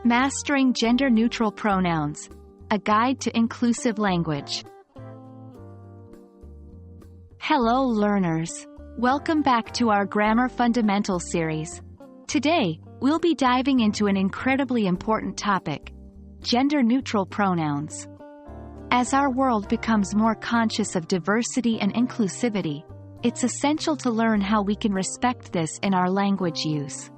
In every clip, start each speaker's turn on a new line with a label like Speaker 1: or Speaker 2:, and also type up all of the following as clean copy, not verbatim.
Speaker 1: Mastering Gender-Neutral Pronouns, a guide to inclusive language. Hello learners! Welcome back to our Grammar Fundamental series. Today, we'll be diving into an incredibly important topic: gender-neutral pronouns. As our world becomes more conscious of diversity and inclusivity, it's essential to learn how we can respect this in our language use.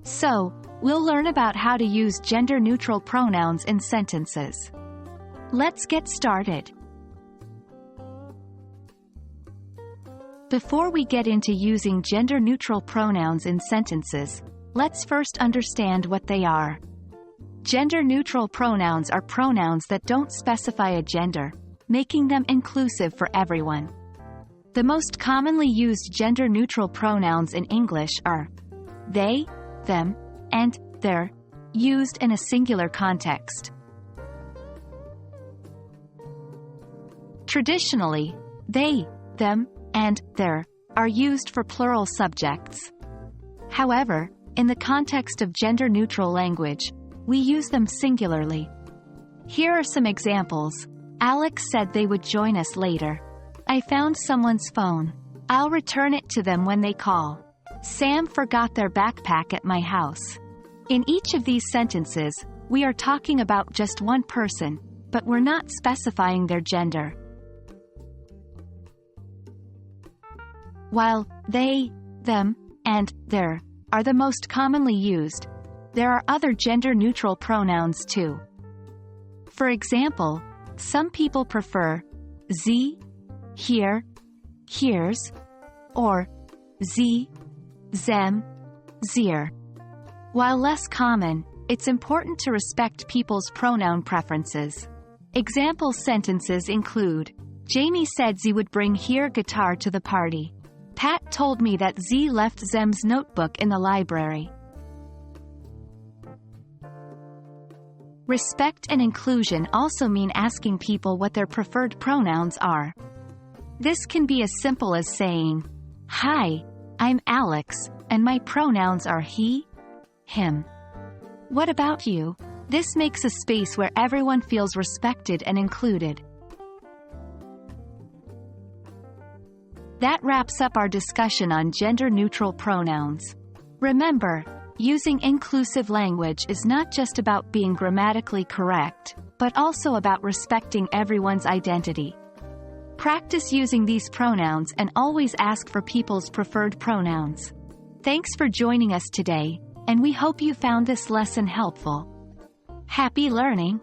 Speaker 1: So, we'll learn about how to use gender-neutral pronouns in sentences. Let's get started. Before we get into using gender-neutral pronouns in sentences, let's first understand what they are. Gender-neutral pronouns are pronouns that don't specify a gender, making them inclusive for everyone. The most commonly used gender-neutral pronouns in English are they, them, and their, used in a singular context. Traditionally, they, them, and their are used for plural subjects. However, in the context of gender-neutral language, we use them singularly. Here are some examples. Alex said they would join us later. I found someone's phone. I'll return it to them when they call. Sam forgot their backpack at my house. In each of these sentences, we are talking about just one person, but we're not specifying their gender. While they, them, and their are the most commonly used, there are other gender-neutral pronouns too. For example, some people prefer sie, hier, hears, or sie, them, zier. While less common, it's important to respect people's pronoun preferences. Example sentences include: Jamie said ze would bring her guitar to the party. Pat told me that ze left them's notebook in the library. Respect and inclusion also mean asking people what their preferred pronouns are. This can be as simple as saying, "Hi, I'm Alex, and my pronouns are he, him. What about you?" This makes a space where everyone feels respected and included. That wraps up our discussion on gender-neutral pronouns. Remember, using inclusive language is not just about being grammatically correct, but also about respecting everyone's identity. Practice using these pronouns and always ask for people's preferred pronouns. Thanks for joining us today, and we hope you found this lesson helpful. Happy learning!